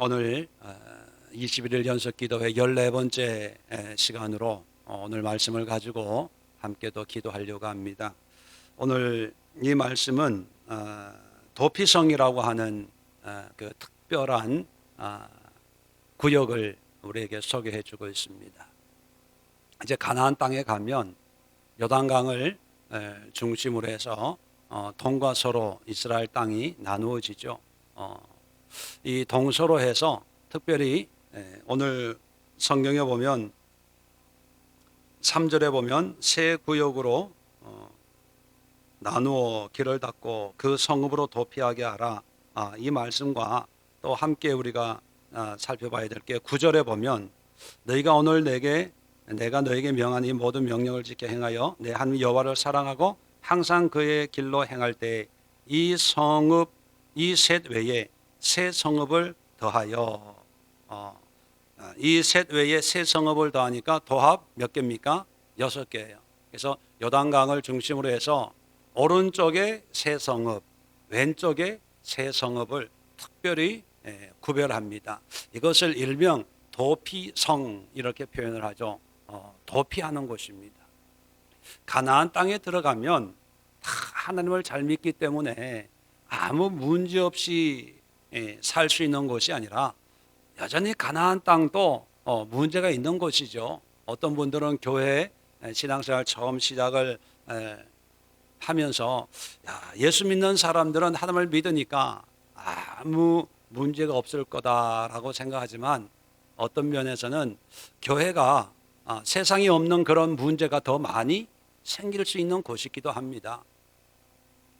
오늘 21일 연속 기도회 14번째 시간으로 오늘 말씀을 가지고 함께 또 기도하려고 합니다. 오늘 이 말씀은 도피성이라고 하는 그 특별한 구역을 우리에게 소개해 주고 있습니다. 이제 가나안 땅에 가면 요단강을 중심으로 해서 동과 서로 이스라엘 땅이 나누어지죠. 이 동서로 해서 특별히 오늘 성경에 보면 3절에 보면 세 구역으로 나누어 길을 닫고 그 성읍으로 도피하게 하라. 이 말씀과 또 함께 우리가 살펴봐야 될 게 9절에 보면 너희가 오늘 내가 너에게 명한 이 모든 명령을 지켜 행하여 내 하나님 여호와를 사랑하고 항상 그의 길로 행할 때 이 성읍 이 셋 외에 새 성읍을 더하여 이 셋 외에 새 성읍을 더하니까 도합 몇 개입니까? 6개예요. 그래서 요단강을 중심으로 해서 오른쪽에 새 성읍, 왼쪽에 새 성읍을 특별히 구별합니다. 이것을 일명 도피성 이렇게 표현을 하죠. 도피하는 곳입니다. 가나안 땅에 들어가면 다 하나님을 잘 믿기 때문에 아무 문제 없이 살 수 있는 곳이 아니라 여전히 가나안 땅도 문제가 있는 곳이죠. 어떤 분들은 교회 신앙생활 처음 시작을 하면서 예수 믿는 사람들은 하나님을 믿으니까 아무 문제가 없을 거다라고 생각하지만 어떤 면에서는 교회가 세상에 없는 그런 문제가 더 많이 생길 수 있는 곳이기도 합니다.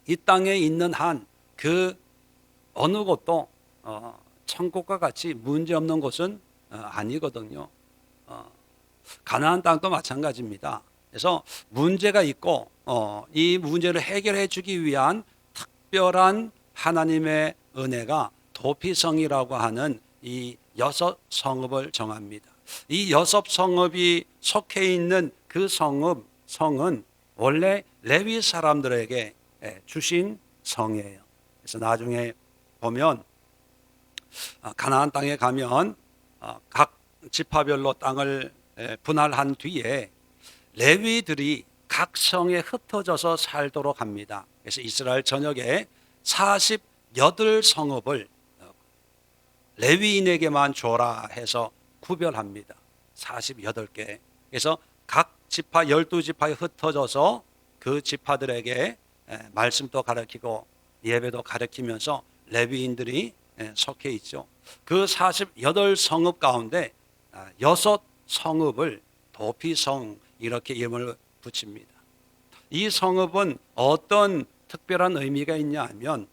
이 땅에 있는 한 그 어느 곳도 천국과 같이 문제 없는 곳은 아니거든요. 가나안 땅도 마찬가지입니다. 그래서 문제가 있고 이 문제를 해결해 주기 위한 특별한 하나님의 은혜가 도피성이라고 하는 이 6성읍을 정합니다. 이 6성읍이 속해 있는 그 성은 원래 레위 사람들에게 주신 성이에요. 그래서 나중에 보면 가나안 땅에 가면 각 지파별로 땅을 분할한 뒤에 레위들이 각 성에 흩어져서 살도록 합니다. 그래서 이스라엘 전역에 48성읍을 레위인에게만 줘라 해서 구별합니다. 48개. 그래서 각 지파 12지파에 흩어져서 그 지파들에게 말씀도 가르치고 예배도 가르치면서 레위인들이 속해 있죠. 그 48성읍 가운데 6성읍을 도피성 이렇게 이름을 붙입니다. 이 성읍은 어떤 특별한 의미가 있냐 하면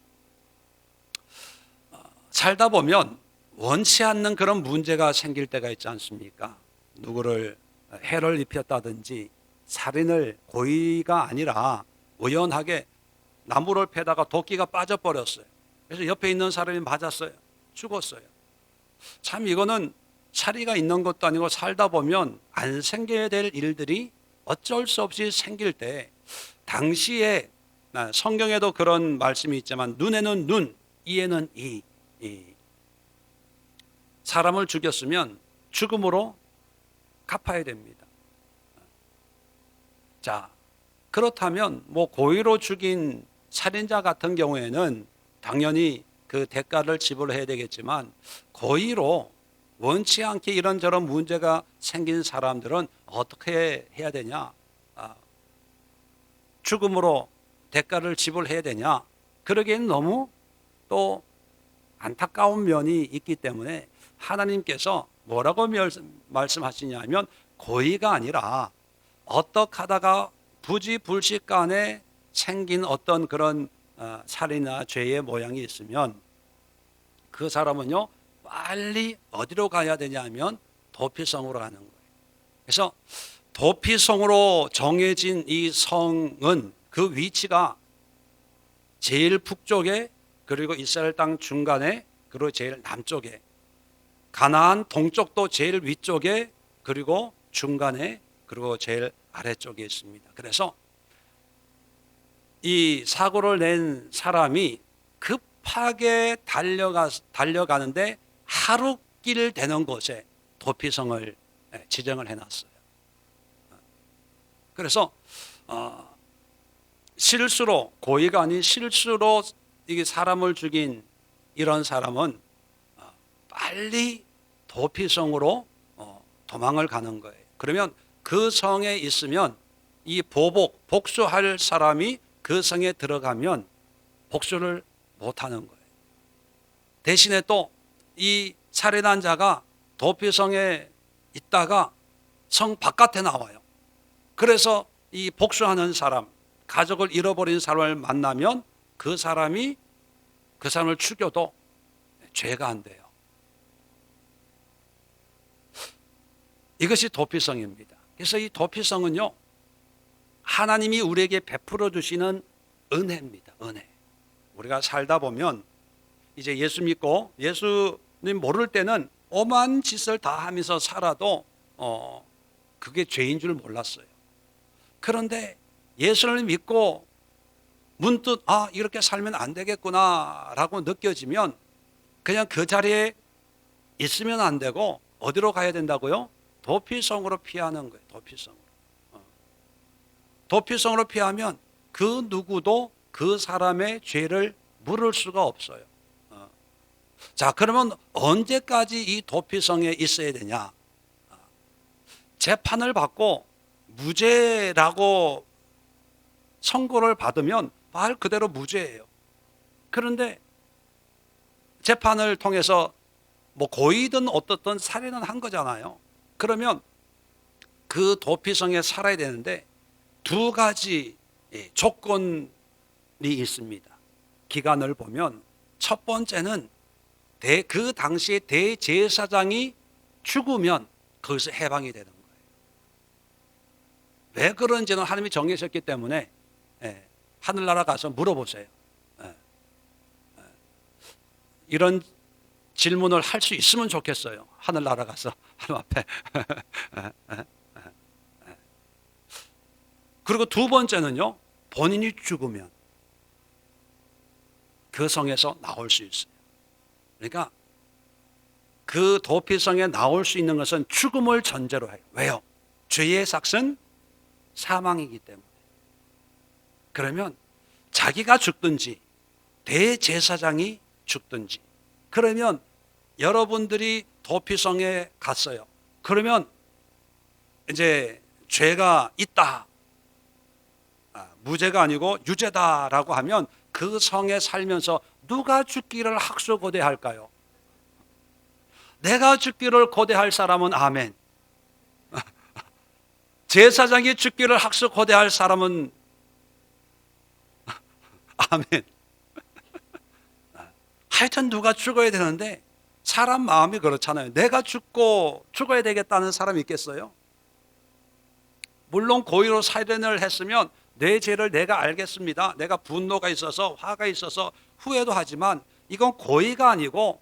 살다 보면 원치 않는 그런 문제가 생길 때가 있지 않습니까? 누구를 해를 입혔다든지 살인을 고의가 아니라 우연하게 나무를 패다가 도끼가 빠져버렸어요. 그래서 옆에 있는 사람이 맞았어요. 죽었어요. 참 이거는 차리가 있는 것도 아니고 살다 보면 안 생겨야 될 일들이 어쩔 수 없이 생길 때 당시에 성경에도 그런 말씀이 있지만 눈에는 눈, 이에는 이. 사람을 죽였으면 죽음으로 갚아야 됩니다. 자, 그렇다면 뭐 고의로 죽인 살인자 같은 경우에는 당연히 그 대가를 지불해야 되겠지만 고의로 원치 않게 이런저런 문제가 생긴 사람들은 어떻게 해야 되냐? 죽음으로 대가를 지불해야 되냐? 그러기엔 너무 또 안타까운 면이 있기 때문에 하나님께서 뭐라고 말씀하시냐면 고의가 아니라 어떻게 하다가 부지불식간에 생긴 어떤 그런 살인이나 죄의 모양이 있으면 그 사람은요 빨리 어디로 가야 되냐면 도피성으로 가는 거예요. 그래서 도피성으로 정해진 이 성은 그 위치가 제일 북쪽에 그리고 이스라엘 땅 중간에 그리고 제일 남쪽에 가나안 동쪽도 제일 위쪽에 그리고 중간에 그리고 제일 아래쪽에 있습니다. 그래서 이 사고를 낸 사람이 급하게 달려가는데 하루길 되는 곳에 도피성을 지정을 해놨어요. 그래서 실수로, 고의가 아닌 실수로 이게 사람을 죽인 이런 사람은 빨리 도피성으로 도망을 가는 거예요. 그러면 그 성에 있으면 이 복수할 사람이 그 성에 들어가면 복수를 못하는 거예요. 대신에 또 이 살인한 자가 도피성에 있다가 성 바깥에 나와요. 그래서 이 복수하는 사람, 가족을 잃어버린 사람을 만나면 그 사람을 죽여도 죄가 안 돼요. 이것이 도피성입니다. 그래서 이 도피성은요, 하나님이 우리에게 베풀어 주시는 은혜입니다. 은혜. 우리가 살다 보면 이제 예수 믿고 예수님 모를 때는 오만 짓을 다 하면서 살아도 그게 죄인 줄 몰랐어요. 그런데 예수를 믿고 문득 이렇게 살면 안 되겠구나라고 느껴지면 그냥 그 자리에 있으면 안 되고 어디로 가야 된다고요? 도피성으로 피하는 거예요. 도피성으로 피하면 그 누구도 그 사람의 죄를 물을 수가 없어요. 자, 그러면 언제까지 이 도피성에 있어야 되냐? 재판을 받고 무죄라고 선고를 받으면 말 그대로 무죄예요. 그런데 재판을 통해서 뭐 고의든 어떻든 살인은 한 거잖아요. 그러면 그 도피성에 살아야 되는데 두 가지 조건이 있습니다. 기간을 보면 첫 번째는 그 당시에 대제사장이 죽으면 거기서 해방이 되는 거예요. 왜 그런지는 하나님이 정하셨기 때문에 하늘나라 가서 물어보세요. 이런 질문을 할 수 있으면 좋겠어요. 하늘나라 가서 하나님 앞에. 그리고 두 번째는요, 본인이 죽으면 그 성에서 나올 수 있어요. 그러니까 그 도피성에 나올 수 있는 것은 죽음을 전제로 해요. 왜요? 죄의 삭은 사망이기 때문에. 그러면 자기가 죽든지 대제사장이 죽든지, 그러면 여러분들이 도피성에 갔어요. 그러면 이제 죄가 있다, 무죄가 아니고 유죄다라고 하면 그 성에 살면서 누가 죽기를 학수고대할까요? 내가 죽기를 고대할 사람은 아멘. 제사장이 죽기를 학수고대할 사람은 아멘. 하여튼 누가 죽어야 되는데 사람 마음이 그렇잖아요. 내가 죽어야 되겠다는 사람이 있겠어요? 물론 고의로 살인을 했으면 내 죄를 내가 알겠습니다. 내가 분노가 있어서 화가 있어서 후회도 하지만 이건 고의가 아니고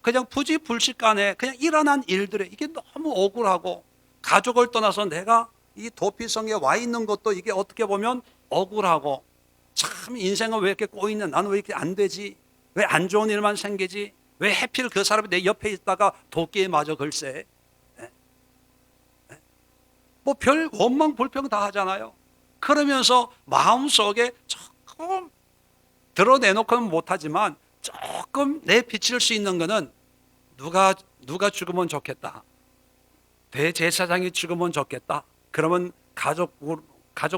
그냥 부지불식간에 그냥 일어난 일들에 이게 너무 억울하고, 가족을 떠나서 내가 이 도피성에 와 있는 것도 이게 어떻게 보면 억울하고, 참 인생은 왜 이렇게 꼬이는, 나는 왜 이렇게 안 되지, 왜 안 좋은 일만 생기지, 왜 하필 그 사람이 내 옆에 있다가 도끼에 맞아 글쎄. 뭐 별 원망 불평 다 하잖아요. 그러면서 마음속에 조금 드러내놓고는 못하지만 조금 내비칠 수 있는 거는 누가 죽으면 좋겠다, 대제사장이 죽으면 좋겠다, 그러면 가족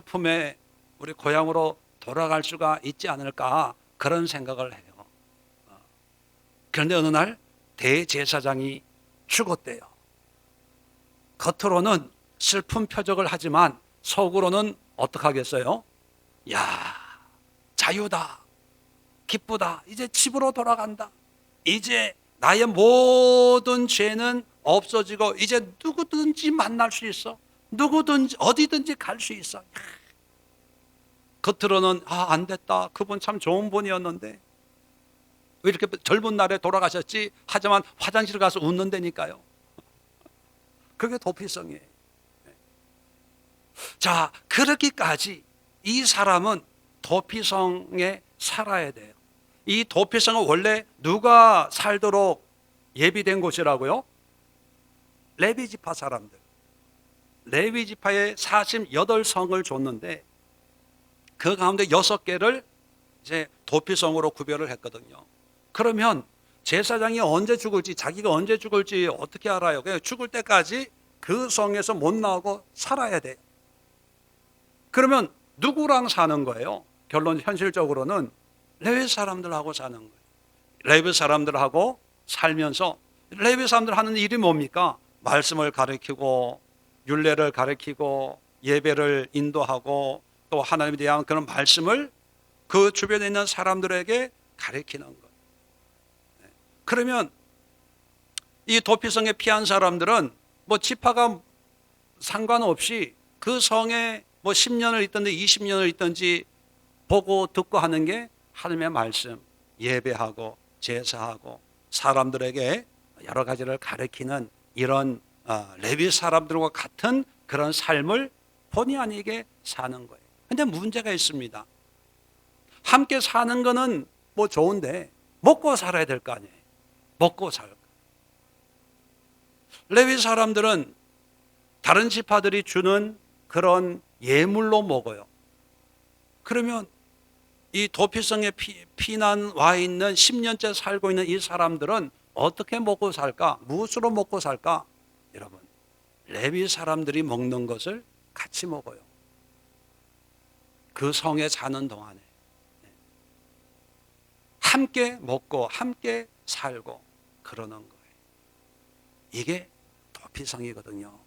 품에 우리 고향으로 돌아갈 수가 있지 않을까, 그런 생각을 해요. 그런데 어느 날 대제사장이 죽었대요. 겉으로는 슬픈 표적을 하지만 속으로는 어떡하겠어요? 야, 자유다, 기쁘다, 이제 집으로 돌아간다, 이제 나의 모든 죄는 없어지고 이제 누구든지 만날 수 있어, 누구든지 어디든지 갈 수 있어. 겉으로는 안 됐다, 그분 참 좋은 분이었는데 왜 이렇게 젊은 날에 돌아가셨지, 하지만 화장실 가서 웃는다니까요. 그게 도피성이에요. 자, 그렇기까지 이 사람은 도피성에 살아야 돼요. 이 도피성은 원래 누가 살도록 예비된 곳이라고요? 레위 지파 사람들. 레위 지파에 48성을 줬는데 그 가운데 6개를 이제 도피성으로 구별을 했거든요. 그러면 제사장이 언제 죽을지, 자기가 언제 죽을지 어떻게 알아요? 그냥 죽을 때까지 그 성에서 못 나오고 살아야 돼요. 그러면 누구랑 사는 거예요? 결론 현실적으로는 레위 사람들하고 사는 거예요. 레위 사람들하고 살면서 레위 사람들 하는 일이 뭡니까? 말씀을 가르치고 율례를 가르치고 예배를 인도하고 또 하나님에 대한 그런 말씀을 그 주변에 있는 사람들에게 가르치는 거예요. 그러면 이 도피성에 피한 사람들은 뭐 지파가 상관없이 그 성에 뭐 10년을 있든지 20년을 있든지 보고 듣고 하는 게 하나님의 말씀, 예배하고 제사하고 사람들에게 여러 가지를 가르치는 이런 레위 사람들과 같은 그런 삶을 본의 아니게 사는 거예요. 근데 문제가 있습니다. 함께 사는 거는 뭐 좋은데 먹고 살아야 될 거 아니에요. 먹고 살고. 레위 사람들은 다른 지파들이 주는 그런 예물로 먹어요. 그러면 이 도피성에 피난 와 있는 10년째 살고 있는 이 사람들은 어떻게 먹고 살까? 무엇으로 먹고 살까? 여러분, 레위 사람들이 먹는 것을 같이 먹어요. 그 성에 사는 동안에 함께 먹고 함께 살고 그러는 거예요. 이게 도피성이거든요.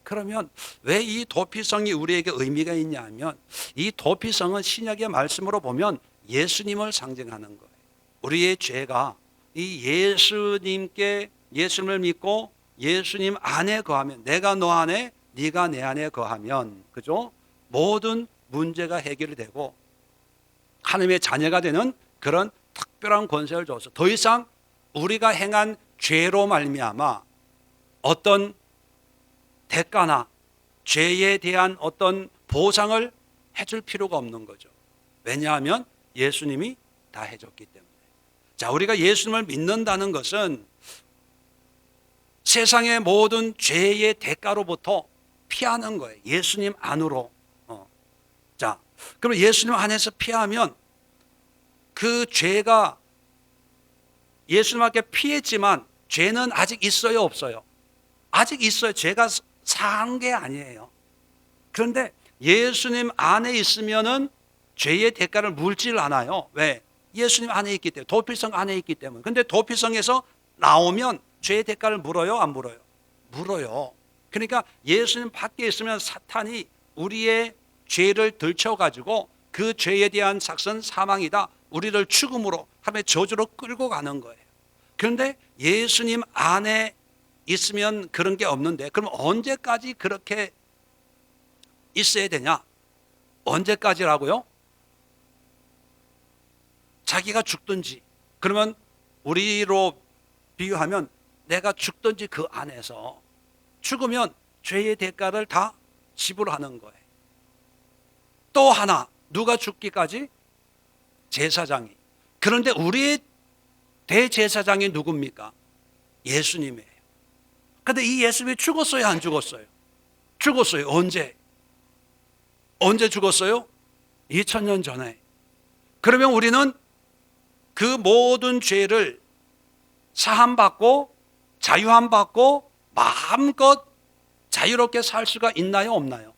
그러면 왜 이 도피성이 우리에게 의미가 있냐면 이 도피성은 신약의 말씀으로 보면 예수님을 상징하는 거예요. 우리의 죄가 이 예수님을 믿고 예수님 안에 거하면, 내가 너 안에 네가 내 안에 거하면, 그죠? 모든 문제가 해결이 되고 하나님의 자녀가 되는 그런 특별한 권세를 줘서 더 이상 우리가 행한 죄로 말미암아 어떤 대가나 죄에 대한 어떤 보상을 해줄 필요가 없는 거죠. 왜냐하면 예수님이 다 해줬기 때문에. 자, 우리가 예수님을 믿는다는 것은 세상의 모든 죄의 대가로부터 피하는 거예요. 예수님 안으로. 자, 그럼 예수님 안에서 피하면 그 죄가 예수님께 피했지만 죄는 아직 있어요, 없어요? 아직 있어요. 죄가 산 게 아니에요. 그런데 예수님 안에 있으면은 죄의 대가를 물질 않아요. 왜? 예수님 안에 있기 때문에, 도피성 안에 있기 때문에. 근데 도피성에서 나오면 죄의 대가를 물어요, 안 물어요? 물어요. 그러니까 예수님 밖에 있으면 사탄이 우리의 죄를 들춰가지고 그 죄에 대한 삭선 사망이다, 우리를 죽음으로 하나님의 저주로 끌고 가는 거예요. 그런데 예수님 안에 있으면 그런 게 없는데, 그럼 언제까지 그렇게 있어야 되냐? 언제까지라고요? 자기가 죽든지, 그러면 우리로 비유하면 내가 죽든지 그 안에서, 죽으면 죄의 대가를 다 지불하는 거예요. 또 하나, 누가 죽기까지? 제사장이. 그런데 우리의 대제사장이 누굽니까? 예수님이에요. 그런데 이 예수님이 죽었어요, 안 죽었어요? 죽었어요. 언제? 언제 죽었어요? 2000년 전에. 그러면 우리는 그 모든 죄를 사함받고 자유함받고 마음껏 자유롭게 살 수가 있나요, 없나요?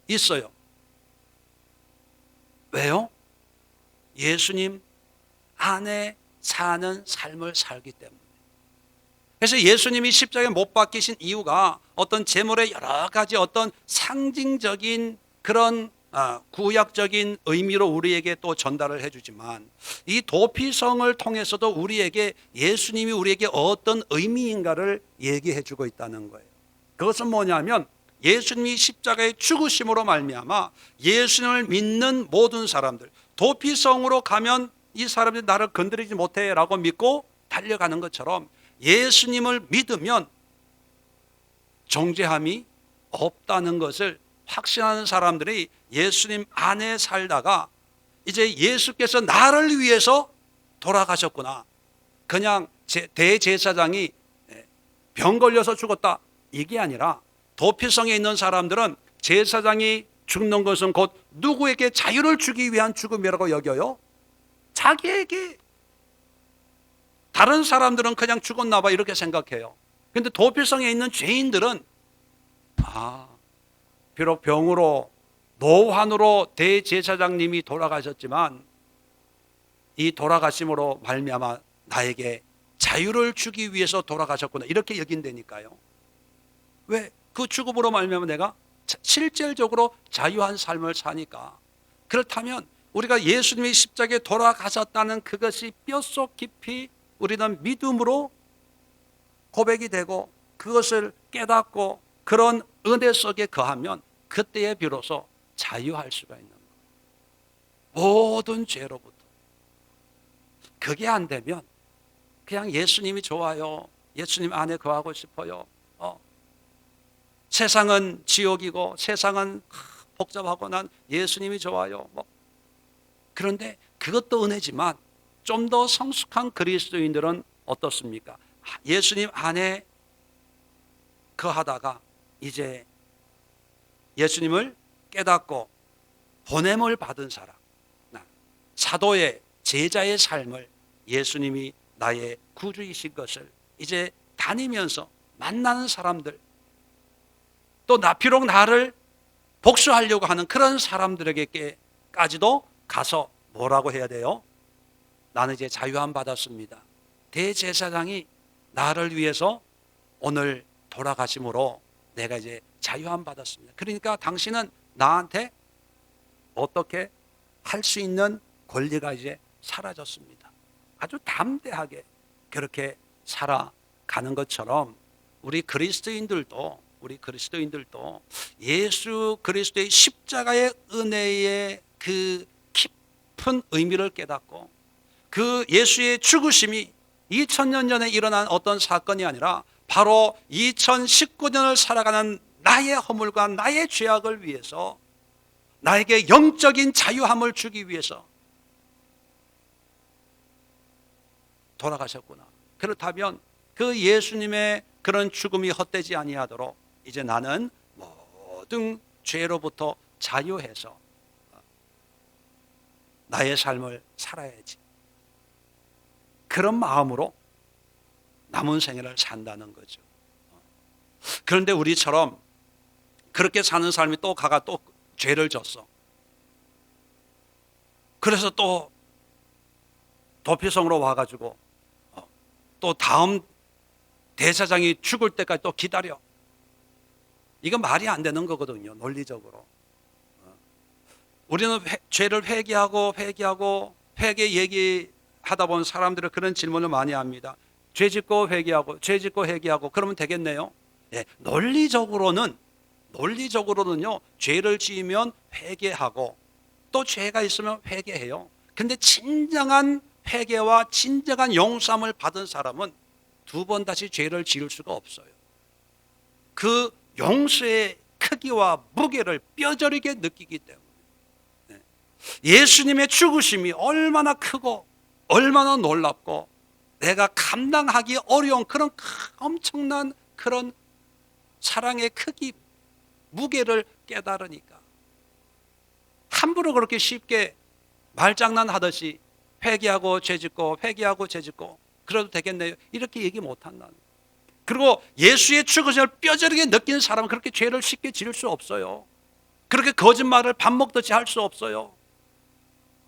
있어요. 왜요? 예수님 안에 사는 삶을 살기 때문에. 그래서 예수님이 십자가에 못 박히신 이유가 어떤 제물의 여러 가지 어떤 상징적인 그런 구약적인 의미로 우리에게 또 전달을 해주지만, 이 도피성을 통해서도 우리에게 예수님이 우리에게 어떤 의미인가를 얘기해 주고 있다는 거예요. 그것은 뭐냐면 예수님이 십자가의 죽으심으로 말미암아 예수님을 믿는 모든 사람들, 도피성으로 가면 이 사람들이 나를 건드리지 못해 라고 믿고 달려가는 것처럼 예수님을 믿으면 정죄함이 없다는 것을 확신하는 사람들이 예수님 안에 살다가 이제 예수께서 나를 위해서 돌아가셨구나, 그냥 대제사장이 병 걸려서 죽었다 이게 아니라 도피성에 있는 사람들은 제사장이 죽는 것은 곧 누구에게 자유를 주기 위한 죽음이라고 여겨요. 자기에게. 다른 사람들은 그냥 죽었나 봐 이렇게 생각해요. 그런데 도피성에 있는 죄인들은 비록 병으로 노환으로 대제사장님이 돌아가셨지만 이 돌아가심으로 말미암아 나에게 자유를 주기 위해서 돌아가셨구나 이렇게 여긴다니까요. 왜? 그 죽음으로 말미암아 내가 실질적으로 자유한 삶을 사니까. 그렇다면 우리가 예수님이 십자가에 돌아가셨다는 그것이 뼛속 깊이 우리는 믿음으로 고백이 되고 그것을 깨닫고 그런 은혜 속에 거하면 그때에 비로소 자유할 수가 있는 거예요. 모든 죄로부터. 그게 안 되면 그냥 예수님이 좋아요. 예수님 안에 거하고 싶어요. 세상은 지옥이고 세상은 복잡하고 난 예수님이 좋아요. 그런데 그것도 은혜지만 좀 더 성숙한 그리스도인들은 어떻습니까? 예수님 안에 거하다가 이제 예수님을 깨닫고 보냄을 받은 사람, 사도의 제자의 삶을 예수님이 나의 구주이신 것을 이제 다니면서 만나는 사람들, 또 비록 나를 복수하려고 하는 그런 사람들에게까지도 가서 뭐라고 해야 돼요? 나는 이제 자유함 받았습니다. 대제사장이 나를 위해서 오늘 돌아가심으로 내가 이제 자유함 받았습니다. 그러니까 당신은 나한테 어떻게 할 수 있는 권리가 이제 사라졌습니다. 아주 담대하게 그렇게 살아가는 것처럼 우리 그리스도인들도 예수 그리스도의 십자가의 은혜의 그 깊은 의미를 깨닫고 그 예수의 죽으심이 2000년 전에 일어난 어떤 사건이 아니라 바로 2019년을 살아가는 나의 허물과 나의 죄악을 위해서 나에게 영적인 자유함을 주기 위해서 돌아가셨구나. 그렇다면 그 예수님의 그런 죽음이 헛되지 아니하도록 이제 나는 모든 죄로부터 자유해서 나의 삶을 살아야지. 그런 마음으로 남은 생애를 산다는 거죠. 그런데 우리처럼 그렇게 사는 사람이 또 가가 또 죄를 졌어. 그래서 또 도피성으로 와가지고 또 다음 대사장이 죽을 때까지 또 기다려. 이건 말이 안 되는 거거든요, 논리적으로. 우리는 죄를 회개하고 회개 얘기하다 보면 사람들은 그런 질문을 많이 합니다. 죄 짓고 회개하고 그러면 되겠네요. 네, 논리적으로는요, 죄를 지으면 회개하고 또 죄가 있으면 회개해요. 근데 진정한 회개와 진정한 용서함을 받은 사람은 두 번 다시 죄를 지을 수가 없어요. 그 용서의 크기와 무게를 뼈저리게 느끼기 때문에 예수님의 죽으심이 얼마나 크고 얼마나 놀랍고 내가 감당하기 어려운 그런 엄청난 그런 사랑의 크기, 무게를 깨달으니까 함부로 그렇게 쉽게 말장난하듯이 회개하고 죄짓고 그래도 되겠네요 이렇게 얘기 못한다는. 그리고 예수의 죽으심을 뼈저리게 느낀 사람은 그렇게 죄를 쉽게 지을 수 없어요. 그렇게 거짓말을 밥 먹듯이 할 수 없어요.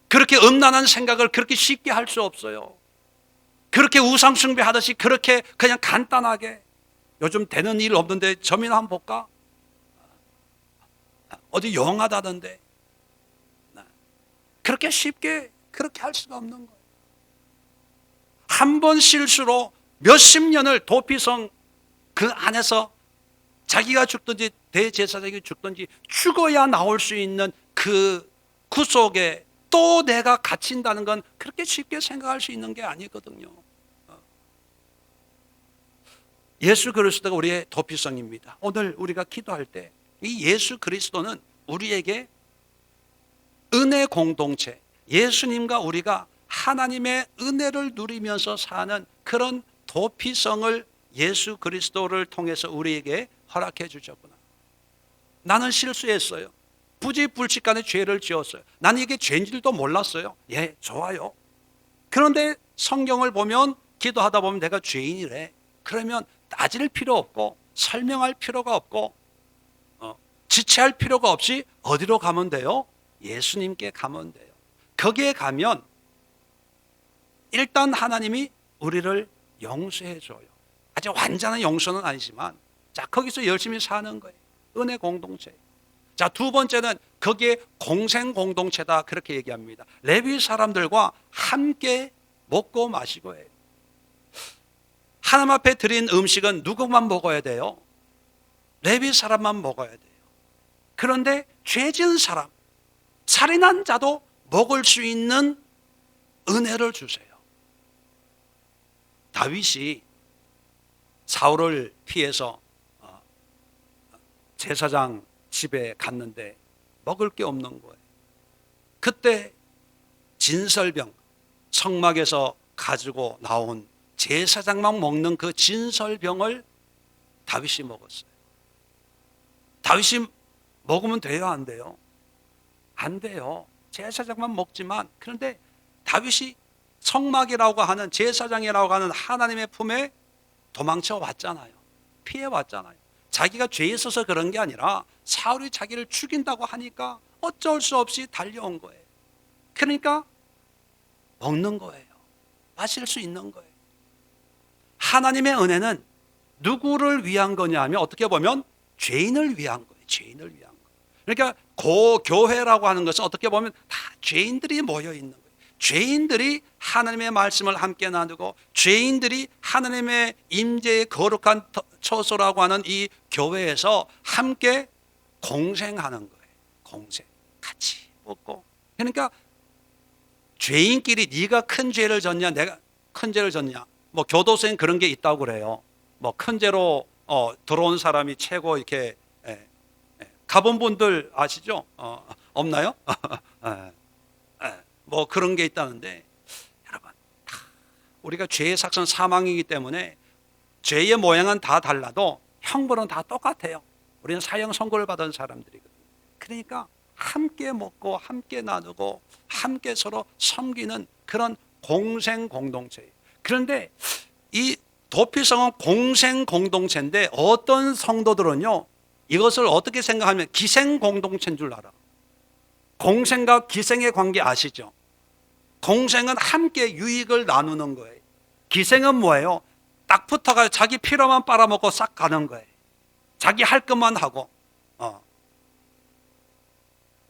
그렇게 음란한 생각을 그렇게 쉽게 할 수 없어요. 그렇게 우상 숭배하듯이 그렇게 그냥 간단하게 요즘 되는 일 없는데 점이나 한번 볼까? 어디 영하다던데 그렇게 쉽게 그렇게 할 수가 없는 거예요. 한 번 실수로 몇십 년을 도피성 그 안에서 자기가 죽든지 대제사장이 죽든지 죽어야 나올 수 있는 그 구속에 또 내가 갇힌다는 건 그렇게 쉽게 생각할 수 있는 게 아니거든요. 예수 그리스도가 우리의 도피성입니다. 오늘 우리가 기도할 때 이 예수 그리스도는 우리에게 은혜 공동체, 예수님과 우리가 하나님의 은혜를 누리면서 사는 그런 도피성을 예수 그리스도를 통해서 우리에게 허락해 주셨구나. 나는 실수했어요. 부지불식간에 죄를 지었어요. 나는 이게 죄인 줄도 몰랐어요. 예, 좋아요. 그런데 성경을 보면, 기도하다 보면 내가 죄인이래. 그러면 따질 필요 없고 설명할 필요가 없고 지체할 필요가 없이 어디로 가면 돼요? 예수님께 가면 돼요. 거기에 가면 일단 하나님이 우리를 용서해 줘요. 아주 완전한 용서는 아니지만, 자, 거기서 열심히 사는 거예요. 은혜 공동체. 자, 두 번째는 거기에 공생 공동체다, 그렇게 얘기합니다. 레위 사람들과 함께 먹고 마시고 해요. 하나님 앞에 드린 음식은 누구만 먹어야 돼요? 레위 사람만 먹어야 돼요. 그런데 죄 지은 사람, 살인한 자도 먹을 수 있는 은혜를 주세요. 다윗이 사울을 피해서 제사장 집에 갔는데 먹을 게 없는 거예요. 그때 진설병, 성막에서 가지고 나온 제사장만 먹는 그 진설병을 다윗이 먹었어요. 다윗이 먹으면 돼요, 안 돼요? 안 돼요. 제사장만 먹지만, 그런데 다윗이 성막이라고 하는, 제사장이라고 하는 하나님의 품에 도망쳐 왔잖아요. 피해 왔잖아요. 자기가 죄 있어서 그런 게 아니라 사울이 자기를 죽인다고 하니까 어쩔 수 없이 달려온 거예요. 그러니까 먹는 거예요. 마실 수 있는 거예요. 하나님의 은혜는 누구를 위한 거냐 하면, 어떻게 보면 죄인을 위한 거예요. 죄인을 위한 거. 그러니까 교회라고 하는 것은 어떻게 보면 다 죄인들이 모여 있는 거예요. 죄인들이 하나님의 말씀을 함께 나누고, 죄인들이 하나님의 임재의 거룩한 처소라고 하는 이 교회에서 함께 공생하는 거예요. 공생, 같이 먹고. 그러니까 죄인끼리 네가 큰 죄를 졌냐, 내가 큰 죄를 졌냐, 뭐 교도소엔 그런 게 있다고 그래요. 뭐 큰 죄로 들어온 사람이 최고 이렇게 가본 분들 아시죠? 없나요? 뭐 그런 게 있다는데, 여러분, 우리가 죄의 삭선 사망이기 때문에 죄의 모양은 다 달라도 형벌은 다 똑같아요. 우리는 사형 선고를 받은 사람들이거든요. 그러니까 함께 먹고 함께 나누고 함께 서로 섬기는 그런 공생 공동체예요. 그런데 이 도피성은 공생 공동체인데, 어떤 성도들은요 이것을 어떻게 생각하면 기생 공동체인 줄 알아. 공생과 기생의 관계 아시죠? 공생은 함께 유익을 나누는 거예요. 기생은 뭐예요? 딱 붙어가지고 자기 필요만 빨아먹고 싹 가는 거예요. 자기 할 것만 하고.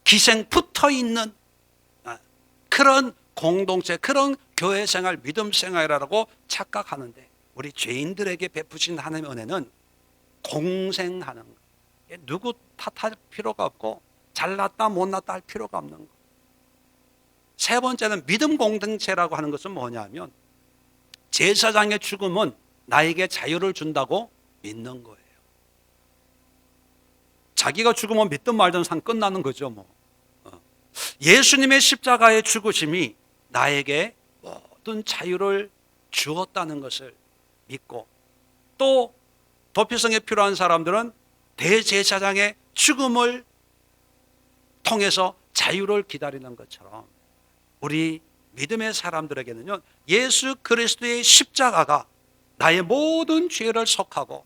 기생 붙어있는 그런 공동체, 그런 교회 생활, 믿음 생활이라고 착각하는데, 우리 죄인들에게 베푸신 하나님의 은혜는 공생하는 거예요. 누구 탓할 필요가 없고 잘났다 못났다 할 필요가 없는 거예요. 세 번째는 믿음 공동체라고 하는 것은 뭐냐면, 제사장의 죽음은 나에게 자유를 준다고 믿는 거예요. 자기가 죽으면 믿든 말든 상 끝나는 거죠, 뭐. 예수님의 십자가의 죽으심이 나에게 모든 자유를 주었다는 것을 믿고, 또 도피성에 필요한 사람들은 대제사장의 죽음을 통해서 자유를 기다리는 것처럼, 우리 믿음의 사람들에게는요 예수 그리스도의 십자가가 나의 모든 죄를 속하고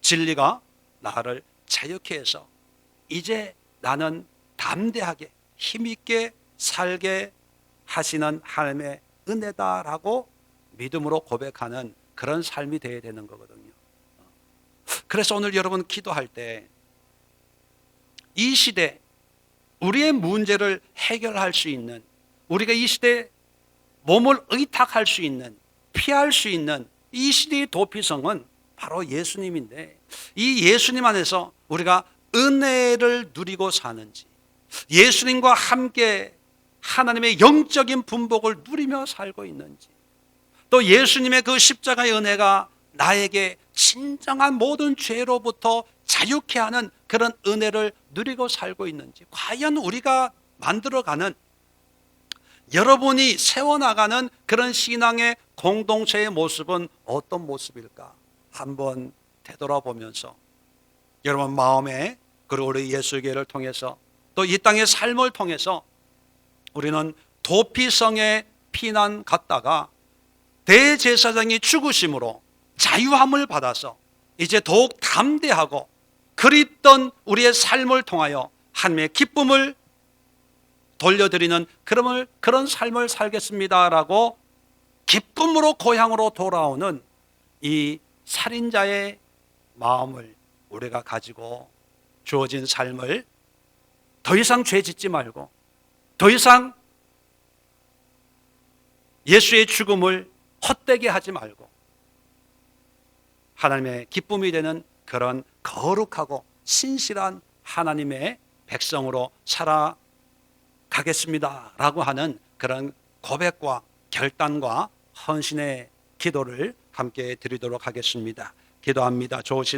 진리가 나를 자유케 해서 이제 나는 담대하게 힘있게 살게 하시는 하나님의 은혜다라고 믿음으로 고백하는 그런 삶이 되어야 되는 거거든요. 그래서 오늘 여러분 기도할 때 이 시대 우리의 문제를 해결할 수 있는, 우리가 이 시대에 몸을 의탁할 수 있는, 피할 수 있는 이 시대의 도피성은 바로 예수님인데, 이 예수님 안에서 우리가 은혜를 누리고 사는지, 예수님과 함께 하나님의 영적인 분복을 누리며 살고 있는지, 또 예수님의 그 십자가의 은혜가 나에게 진정한 모든 죄로부터 자유케 하는 그런 은혜를 누리고 살고 있는지, 과연 우리가 만들어가는 여러분이 세워나가는 그런 신앙의 공동체의 모습은 어떤 모습일까? 한번 되돌아보면서 여러분 마음에, 그리고 우리 예수교회를 통해서 또 이 땅의 삶을 통해서 우리는 도피성에 피난 갔다가 대제사장이 죽으심으로 자유함을 받아서 이제 더욱 담대하고 그립던 우리의 삶을 통하여 하나님의 기쁨을 돌려드리는 그런 삶을 살겠습니다라고 기쁨으로 고향으로 돌아오는 이 살인자의 마음을 우리가 가지고 주어진 삶을 더 이상 죄 짓지 말고, 더 이상 예수의 죽음을 헛되게 하지 말고 하나님의 기쁨이 되는 그런 거룩하고 신실한 하나님의 백성으로 살아가겠습니다 라고 하는 그런 고백과 결단과 헌신의 기도를 함께 드리도록 하겠습니다. 기도합니다. 좋으신